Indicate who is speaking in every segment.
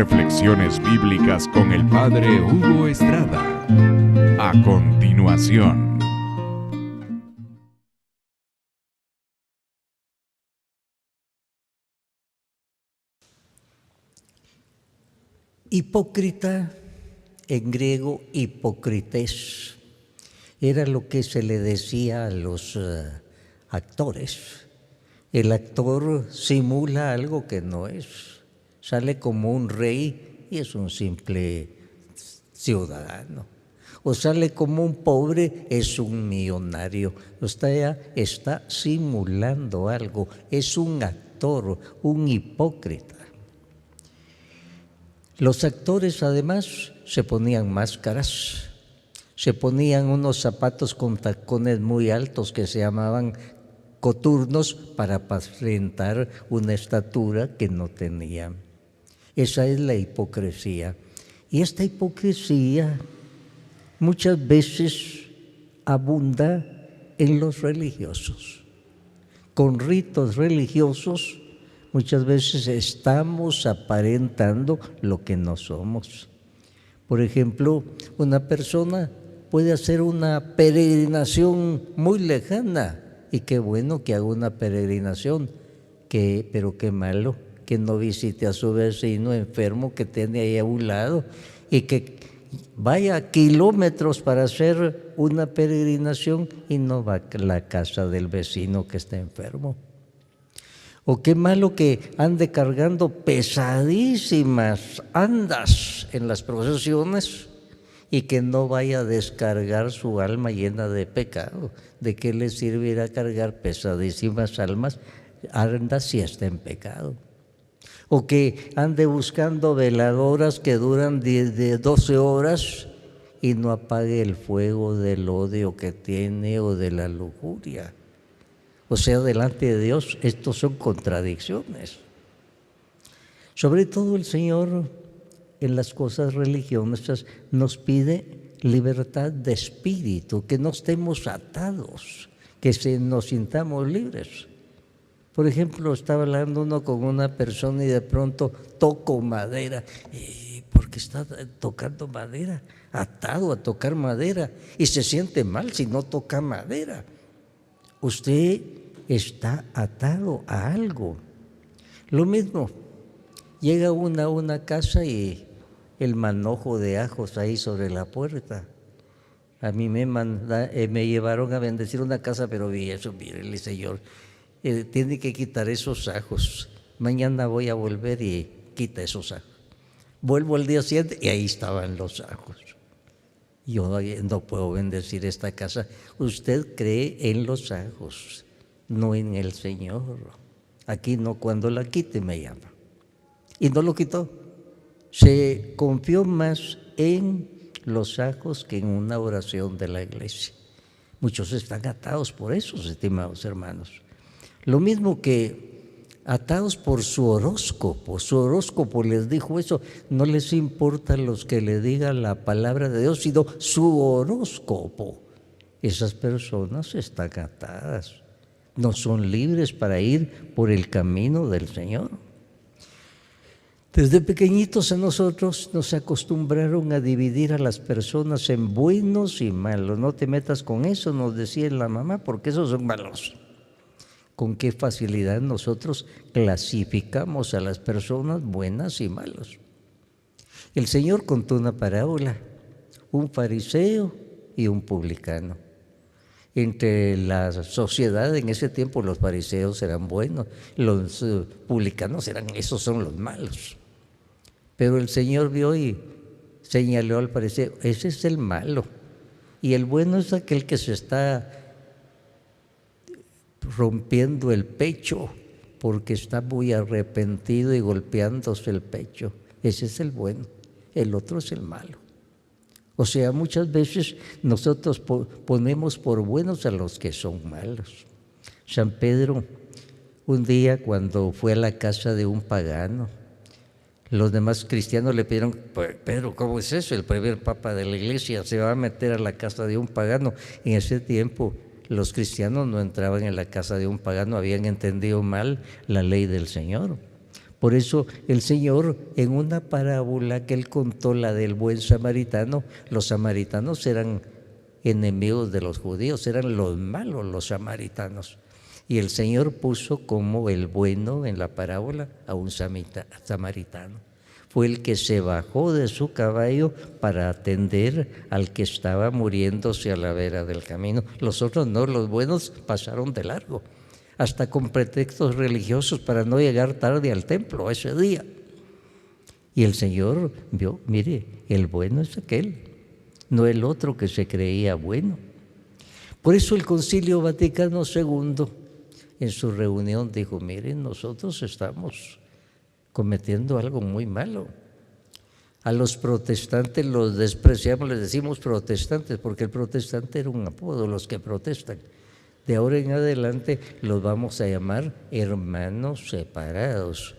Speaker 1: Reflexiones bíblicas con el Padre Hugo Estrada. A continuación.
Speaker 2: Hipócrita, en griego hipócrites, era lo que se le decía a los actores. El actor simula algo que no es, sale como un rey y es un simple ciudadano. O sale como un pobre, es un millonario. Usted está simulando algo, es un actor, un hipócrita. Los actores además se ponían máscaras, se ponían unos zapatos con tacones muy altos que se llamaban coturnos para aparentar una estatura que no tenían. Esa es la hipocresía. Y esta hipocresía muchas veces abunda en los religiosos. Con ritos religiosos muchas veces estamos aparentando lo que no somos. Por ejemplo, una persona puede hacer una peregrinación muy lejana, y qué bueno que haga una peregrinación, pero qué malo que no visite a su vecino enfermo que tiene ahí a un lado y que vaya kilómetros para hacer una peregrinación y no va a la casa del vecino que está enfermo. O qué malo que ande cargando pesadísimas andas en las procesiones y que no vaya a descargar su alma llena de pecado. ¿De qué le servirá cargar pesadísimas andas si está en pecado? O que ande buscando veladoras que duran de 12 horas y no apague el fuego del odio que tiene o de la lujuria. O sea, delante de Dios, estos son contradicciones. Sobre todo el Señor, en las cosas religiosas, nos pide libertad de espíritu, que no estemos atados, que nos sintamos libres. Por ejemplo, estaba hablando uno con una persona y de pronto toco madera. ¿Por qué está tocando madera? Atado a tocar madera. Y se siente mal si no toca madera. Usted está atado a algo. Lo mismo, llega uno a una casa y el manojo de ajos ahí sobre la puerta. A mí me llevaron a bendecir una casa, pero vi eso, mire, Señor, tiene que quitar esos ajos. Mañana voy a volver y quita esos ajos. Vuelvo al día siguiente y ahí estaban los ajos. Yo no puedo bendecir esta casa. Usted cree en los ajos, no en el Señor. Aquí no, cuando la quite me llama. Y no lo quitó. Se confió más en los ajos que en una oración de la iglesia. Muchos están atados por eso, estimados hermanos. Lo mismo que atados por su horóscopo. Su horóscopo les dijo eso. No les importa los que le digan la palabra de Dios, sino su horóscopo. Esas personas están atadas. No son libres para ir por el camino del Señor. Desde pequeñitos a nosotros nos acostumbraron a dividir a las personas en buenos y malos. No te metas con eso, nos decía la mamá, porque esos son malos. Con qué facilidad nosotros clasificamos a las personas buenas y malas. El Señor contó una parábola, un fariseo y un publicano. Entre la sociedad en ese tiempo los fariseos eran buenos, los publicanos esos son los malos. Pero el Señor vio y señaló al fariseo, ese es el malo. Y el bueno es aquel que se está rompiendo el pecho porque está muy arrepentido y golpeándose el pecho. Ese es el bueno, el otro es el malo. O sea, muchas veces nosotros ponemos por buenos a los que son malos. San Pedro, un día cuando fue a la casa de un pagano, los demás cristianos le pidieron, Pedro, ¿cómo es eso? El primer papa de la iglesia se va a meter a la casa de un pagano. En ese tiempo los cristianos no entraban en la casa de un pagano, habían entendido mal la ley del Señor. Por eso el Señor, en una parábola que Él contó, la del buen samaritano, los samaritanos eran enemigos de los judíos, eran los malos los samaritanos. Y el Señor puso como el bueno en la parábola a un samaritano. Fue el que se bajó de su caballo para atender al que estaba muriéndose a la vera del camino. Los otros no, los buenos pasaron de largo, hasta con pretextos religiosos para no llegar tarde al templo ese día. Y el Señor vio, mire, el bueno es aquel, no el otro que se creía bueno. Por eso el Concilio Vaticano II, en su reunión, dijo, miren, nosotros estamos cometiendo algo muy malo. A los protestantes los despreciamos, les decimos protestantes, porque el protestante era un apodo, los que protestan. De ahora en adelante los vamos a llamar hermanos separados.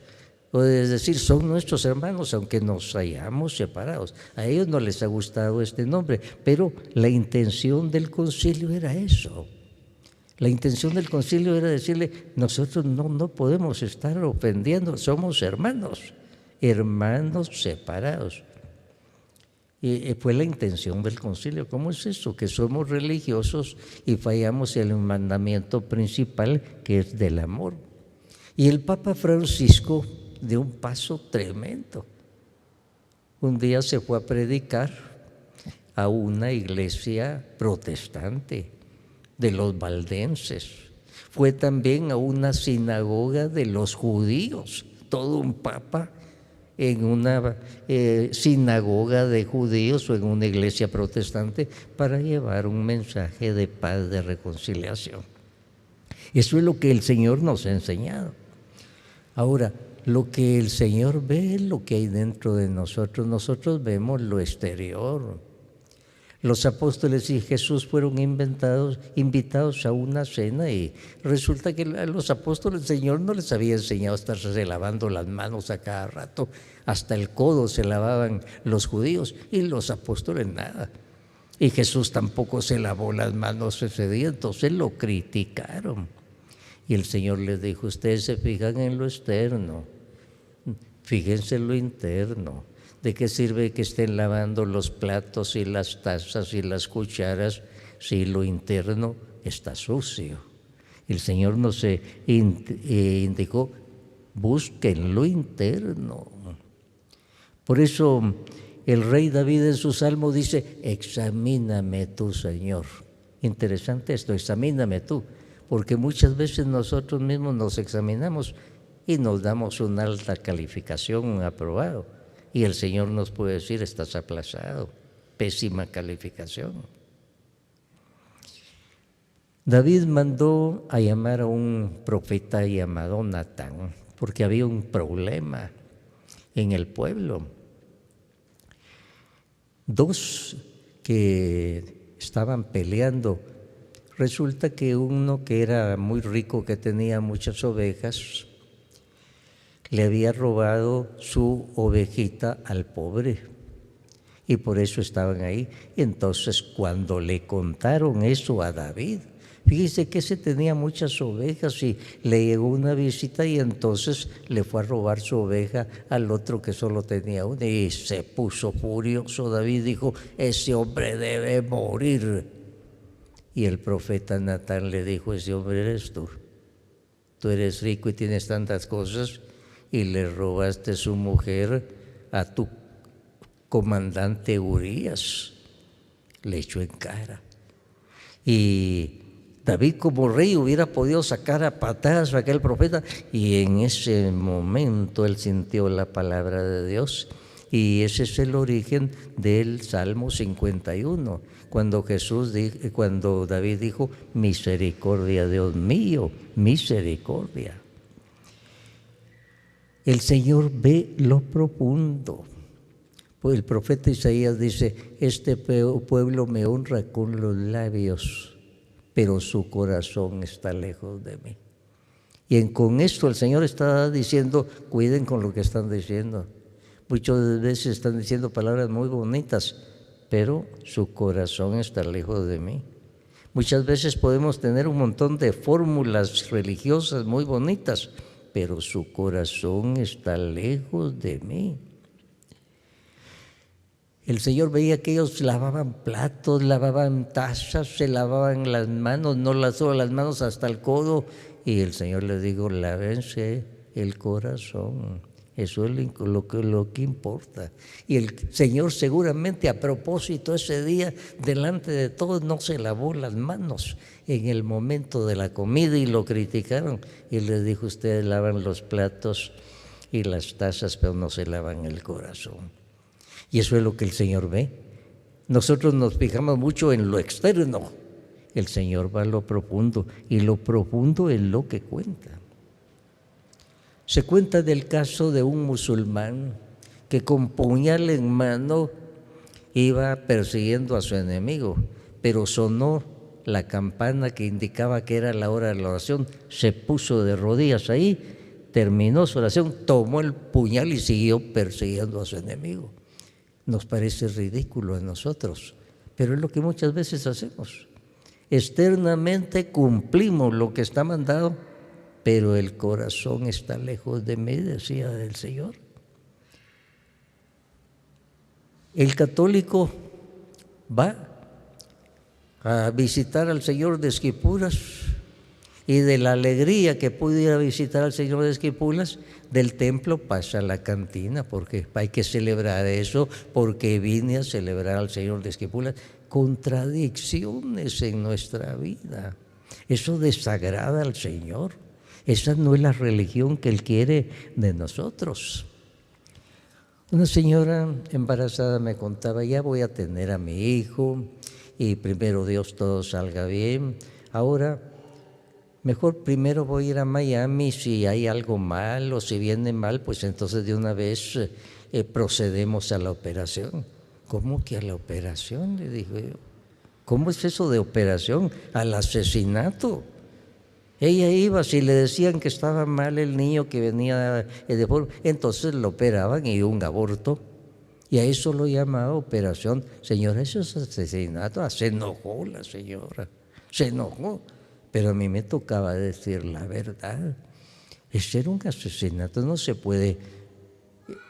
Speaker 2: Es decir, son nuestros hermanos, aunque nos hayamos separados. A ellos no les ha gustado este nombre, pero la intención del concilio era eso. La intención del concilio era decirle, nosotros no podemos estar ofendiendo, somos hermanos, hermanos separados. Y fue la intención del concilio. ¿Cómo es eso? Que somos religiosos y fallamos en el mandamiento principal, que es del amor. Y el Papa Francisco dio un paso tremendo. Un día se fue a predicar a una iglesia protestante de los valdenses. Fue también a una sinagoga de los judíos, todo un papa en una sinagoga de judíos o en una iglesia protestante para llevar un mensaje de paz, de reconciliación. Eso es lo que el Señor nos ha enseñado. Ahora, lo que el Señor ve es lo que hay dentro de nosotros. Nosotros vemos lo exterior. Los apóstoles y Jesús fueron invitados a una cena y resulta que a los apóstoles el Señor no les había enseñado a estarse lavando las manos a cada rato. Hasta el codo se lavaban los judíos y los apóstoles nada. Y Jesús tampoco se lavó las manos ese día, entonces lo criticaron. Y el Señor les dijo, ustedes se fijan en lo externo, fíjense en lo interno. ¿De qué sirve que estén lavando los platos y las tazas y las cucharas si lo interno está sucio? El Señor nos indicó, busquen lo interno. Por eso el rey David en su salmo dice, examíname tú, Señor. Interesante esto, examíname tú, porque muchas veces nosotros mismos nos examinamos y nos damos una alta calificación, un aprobado. Y el Señor nos puede decir, estás aplazado, pésima calificación. David mandó a llamar a un profeta llamado Natán, porque había un problema en el pueblo. Dos que estaban peleando. Resulta que uno que era muy rico, que tenía muchas ovejas, le había robado su ovejita al pobre y por eso estaban ahí. Entonces, cuando le contaron eso a David, fíjese que ese tenía muchas ovejas y le llegó una visita y entonces le fue a robar su oveja al otro que solo tenía una y se puso furioso. David dijo, ese hombre debe morir. Y el profeta Natán le dijo, ese hombre eres tú. Tú eres rico y tienes tantas cosas y le robaste su mujer a tu comandante Urías. Le echó en cara. Y David como rey hubiera podido sacar a patadas a aquel profeta y en ese momento él sintió la palabra de Dios. Y ese es el origen del Salmo 51, cuando David dijo, misericordia, Dios mío, misericordia. El Señor ve lo profundo. Pues el profeta Isaías dice, este pueblo me honra con los labios, pero su corazón está lejos de mí. Y con esto el Señor está diciendo, cuiden con lo que están diciendo. Muchas veces están diciendo palabras muy bonitas, pero su corazón está lejos de mí. Muchas veces podemos tener un montón de fórmulas religiosas muy bonitas, pero su corazón está lejos de mí. El Señor veía que ellos lavaban platos, lavaban tazas, se lavaban las manos, no solo las manos hasta el codo, y el Señor les dijo: lávense el corazón, eso es lo que importa. Y el Señor seguramente a propósito ese día delante de todos no se lavó las manos en el momento de la comida y lo criticaron, y les dijo: ustedes lavan los platos y las tazas, pero no se lavan el corazón. Y eso es lo que el Señor ve. Nosotros nos fijamos mucho en lo externo. El Señor va a lo profundo, y lo profundo es lo que cuenta. Se cuenta del caso de un musulmán que con puñal en mano iba persiguiendo a su enemigo, pero sonó la campana que indicaba que era la hora de la oración. Se puso de rodillas ahí, terminó su oración, tomó el puñal y siguió persiguiendo a su enemigo. Nos parece ridículo a nosotros, pero es lo que muchas veces hacemos. Externamente cumplimos lo que está mandado, pero el corazón está lejos de mí, decía el Señor. El católico va a visitar al Señor de Esquipulas, y de la alegría que pudiera visitar al Señor de Esquipulas, del templo pasa a la cantina, porque hay que celebrar eso, porque vine a celebrar al Señor de Esquipulas. Contradicciones en nuestra vida. Eso desagrada al Señor. Esa no es la religión que Él quiere de nosotros. Una señora embarazada me contaba: ya voy a tener a mi hijo, y primero Dios todo salga bien. Ahora, mejor primero voy a ir a Miami, si hay algo mal o si viene mal, pues entonces de una vez procedemos a la operación. ¿Cómo que a la operación?, le digo yo. ¿Cómo es eso de operación? Al asesinato. Ella iba, si le decían que estaba mal el niño que venía de forma, entonces lo operaban y un aborto. Y a eso lo llamaba operación. Señora, eso es asesinato. Se enojó la señora, se enojó. Pero a mí me tocaba decir la verdad. Ese era un asesinato. No se puede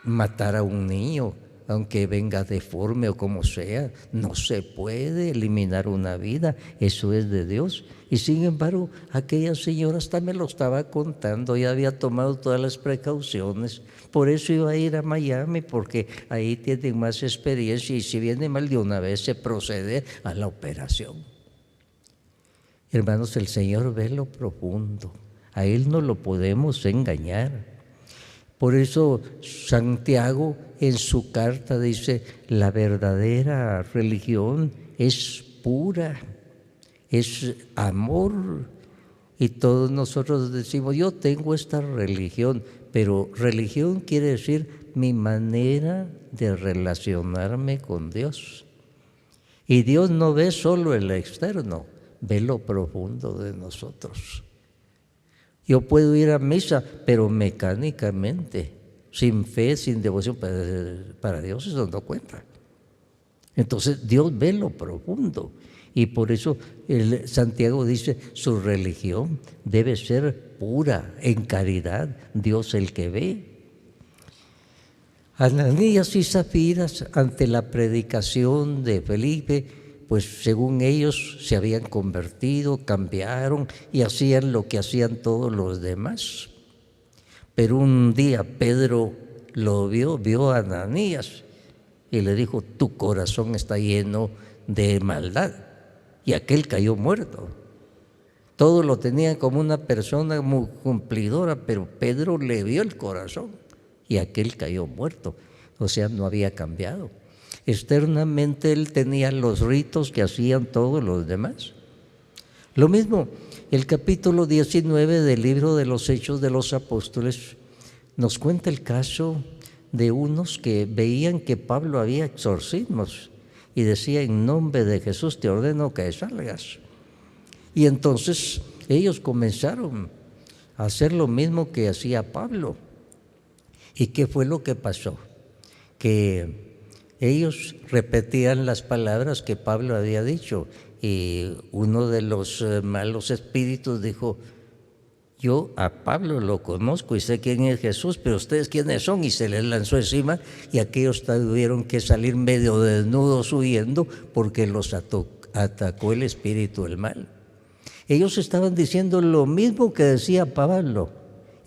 Speaker 2: matar a un niño, aunque venga deforme o como sea. No se puede eliminar una vida. Eso es de Dios. Y sin embargo, aquella señora hasta me lo estaba contando. Ya había tomado todas las precauciones. Por eso iba a ir a Miami, porque ahí tienen más experiencia. Y si viene mal, de una vez se procede a la operación. Hermanos, el Señor ve lo profundo. A Él no lo podemos engañar. Por eso Santiago en su carta dice: la verdadera religión es pura, es amor. Y todos nosotros decimos: yo tengo esta religión, pero religión quiere decir mi manera de relacionarme con Dios. Y Dios no ve solo el externo, ve lo profundo de nosotros. Yo puedo ir a misa, pero mecánicamente, sin fe, sin devoción, para Dios eso no cuenta. Entonces Dios ve lo profundo, y por eso Santiago dice: su religión debe ser pura, en caridad, Dios el que ve. Ananías y Zafiras, ante la predicación de Felipe, pues según ellos se habían convertido, cambiaron y hacían lo que hacían todos los demás. Pero un día Pedro lo vio a Ananías y le dijo: tu corazón está lleno de maldad. Y aquel cayó muerto. Todos lo tenían como una persona muy cumplidora, pero Pedro le vio el corazón y aquel cayó muerto. O sea, no había cambiado. Externamente él tenía los ritos que hacían todos los demás. Lo mismo, el capítulo 19 del libro de los Hechos de los Apóstoles nos cuenta el caso de unos que veían que Pablo había exorcismos y decía: en nombre de Jesús te ordeno que salgas. Y entonces ellos comenzaron a hacer lo mismo que hacía Pablo. ¿Y qué fue lo que pasó? Que ellos repetían las palabras que Pablo había dicho, y uno de los malos espíritus dijo: yo a Pablo lo conozco y sé quién es Jesús, pero ustedes quiénes son, y se les lanzó encima, y aquellos tuvieron que salir medio desnudos huyendo porque los atacó el espíritu del mal. Ellos estaban diciendo lo mismo que decía Pablo: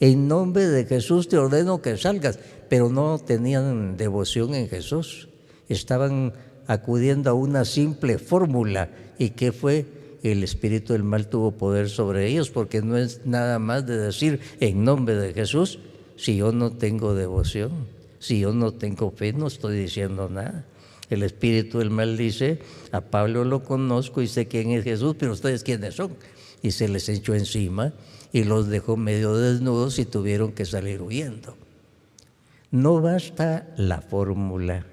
Speaker 2: en nombre de Jesús te ordeno que salgas, pero no tenían devoción en Jesús, estaban acudiendo a una simple fórmula. ¿Y qué fue? El espíritu del mal tuvo poder sobre ellos, porque no es nada más de decir en nombre de Jesús. Si yo no tengo devoción, si yo no tengo fe, no estoy diciendo nada. El espíritu del mal dice: a Pablo lo conozco y sé quién es Jesús, pero ustedes quiénes son. Y se les echó encima y los dejó medio desnudos y tuvieron que salir huyendo. No basta la fórmula,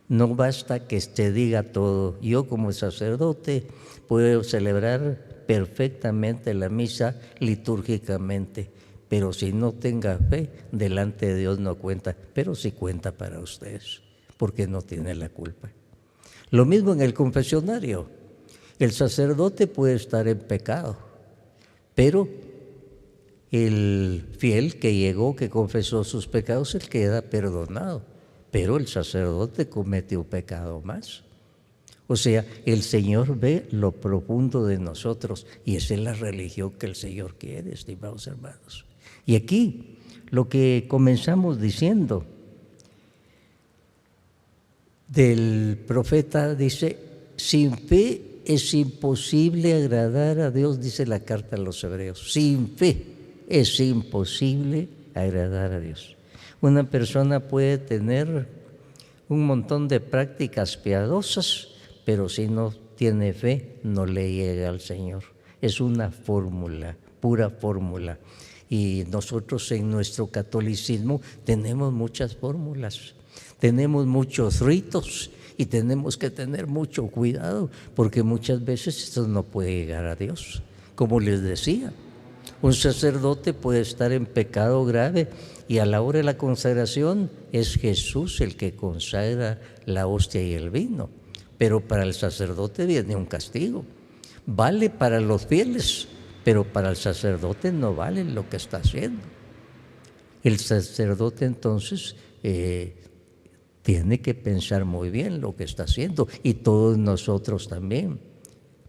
Speaker 2: no basta que te diga todo. Yo como sacerdote puedo celebrar perfectamente la misa litúrgicamente, pero si no tenga fe, delante de Dios no cuenta, pero sí cuenta para ustedes, porque no tiene la culpa. Lo mismo en el confesionario. El sacerdote puede estar en pecado, pero el fiel que llegó, que confesó sus pecados, él queda perdonado, pero el sacerdote cometió pecado más. O sea, el Señor ve lo profundo de nosotros, y esa es la religión que el Señor quiere, estimados hermanos. Y aquí lo que comenzamos diciendo del profeta dice: sin fe es imposible agradar a Dios, dice la carta a los Hebreos. Sin fe es imposible agradar a Dios. Una persona puede tener un montón de prácticas piadosas, pero si no tiene fe, no le llega al Señor. Es una fórmula, pura fórmula. Y nosotros en nuestro catolicismo tenemos muchas fórmulas, tenemos muchos ritos, y tenemos que tener mucho cuidado, porque muchas veces esto no puede llegar a Dios. Como les decía, un sacerdote puede estar en pecado grave, y a la hora de la consagración es Jesús el que consagra la hostia y el vino. Pero para el sacerdote viene un castigo. Vale para los fieles, pero para el sacerdote no vale lo que está haciendo. El sacerdote entonces tiene que pensar muy bien lo que está haciendo, y todos nosotros también.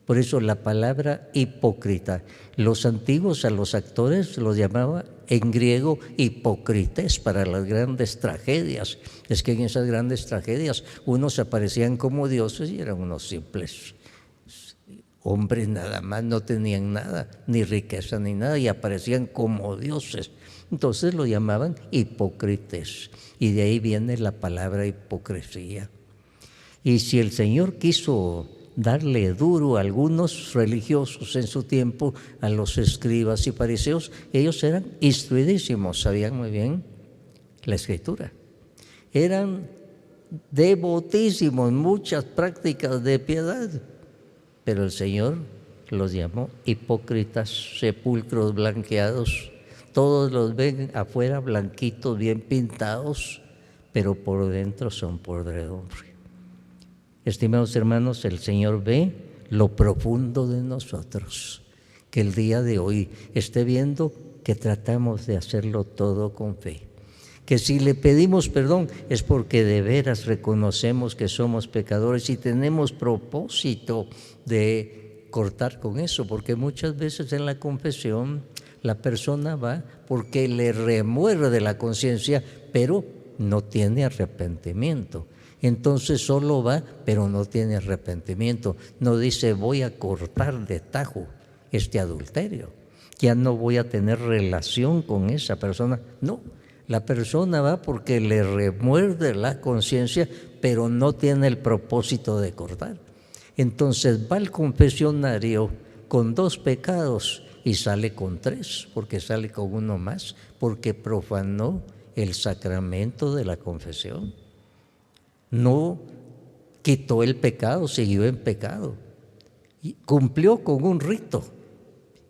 Speaker 2: Por eso la palabra hipócrita, los antiguos a los actores los llamaba en griego hipócrites para las grandes tragedias. Es que en esas grandes tragedias unos aparecían como dioses y eran unos simples hombres nada más, no tenían nada, ni riqueza ni nada, y aparecían como dioses. Entonces lo llamaban hipócrites, y de ahí viene la palabra hipocresía. Y si el Señor quiso darle duro a algunos religiosos en su tiempo, a los escribas y fariseos, ellos eran instruidísimos, sabían muy bien la Escritura, eran devotísimos, muchas prácticas de piedad, pero el Señor los llamó hipócritas, sepulcros blanqueados. Todos los ven afuera blanquitos, bien pintados, pero por dentro son podredumbre. Estimados hermanos, el Señor ve lo profundo de nosotros, que el día de hoy esté viendo que tratamos de hacerlo todo con fe, que si le pedimos perdón es porque de veras reconocemos que somos pecadores y tenemos propósito de cortar con eso, porque muchas veces en la confesión la persona va porque le remuerde la conciencia, pero no tiene arrepentimiento. Entonces solo va, pero no tiene arrepentimiento. No dice: voy a cortar de tajo este adulterio, ya no voy a tener relación con esa persona. No, la persona va porque le remuerde la conciencia, pero no tiene el propósito de cortar. Entonces va al confesionario con 2 pecados y sale con 3, porque sale con uno más, porque profanó el sacramento de la confesión. No quitó el pecado, siguió en pecado. Y cumplió con un rito.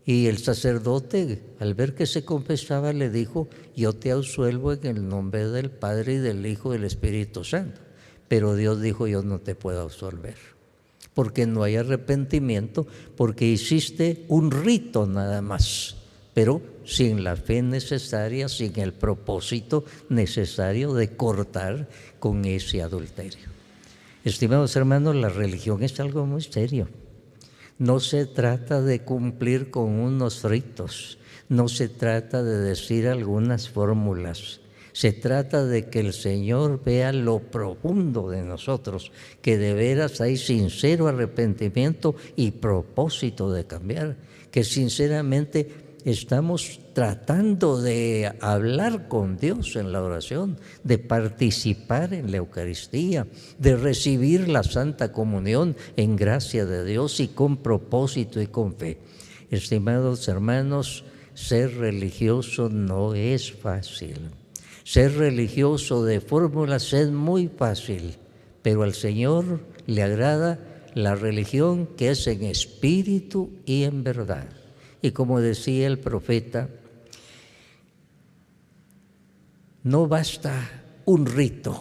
Speaker 2: Y el sacerdote, al ver que se confesaba, le dijo: yo te absuelvo en el nombre del Padre y del Hijo y del Espíritu Santo. Pero Dios dijo: yo no te puedo absolver, porque no hay arrepentimiento, porque hiciste un rito nada más, pero sin la fe necesaria, sin el propósito necesario de cortar con ese adulterio. Estimados hermanos, la religión es algo muy serio. No se trata de cumplir con unos ritos, no se trata de decir algunas fórmulas. Se trata de que el Señor vea lo profundo de nosotros, que de veras hay sincero arrepentimiento y propósito de cambiar, que sinceramente estamos tratando de hablar con Dios en la oración, de participar en la Eucaristía, de recibir la Santa Comunión en gracia de Dios y con propósito y con fe. Estimados hermanos, ser religioso no es fácil. Ser religioso de fórmulas es muy fácil, pero al Señor le agrada la religión que es en espíritu y en verdad. Y como decía el profeta, no basta un rito,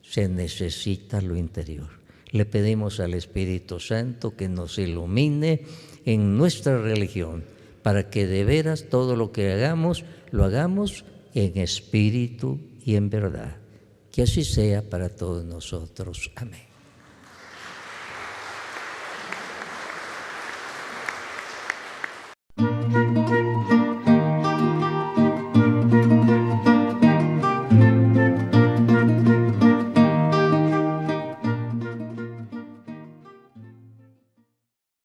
Speaker 2: se necesita lo interior. Le pedimos al Espíritu Santo que nos ilumine en nuestra religión, para que de veras todo lo que hagamos, lo hagamos en espíritu y en verdad. Que así sea para todos nosotros. Amén.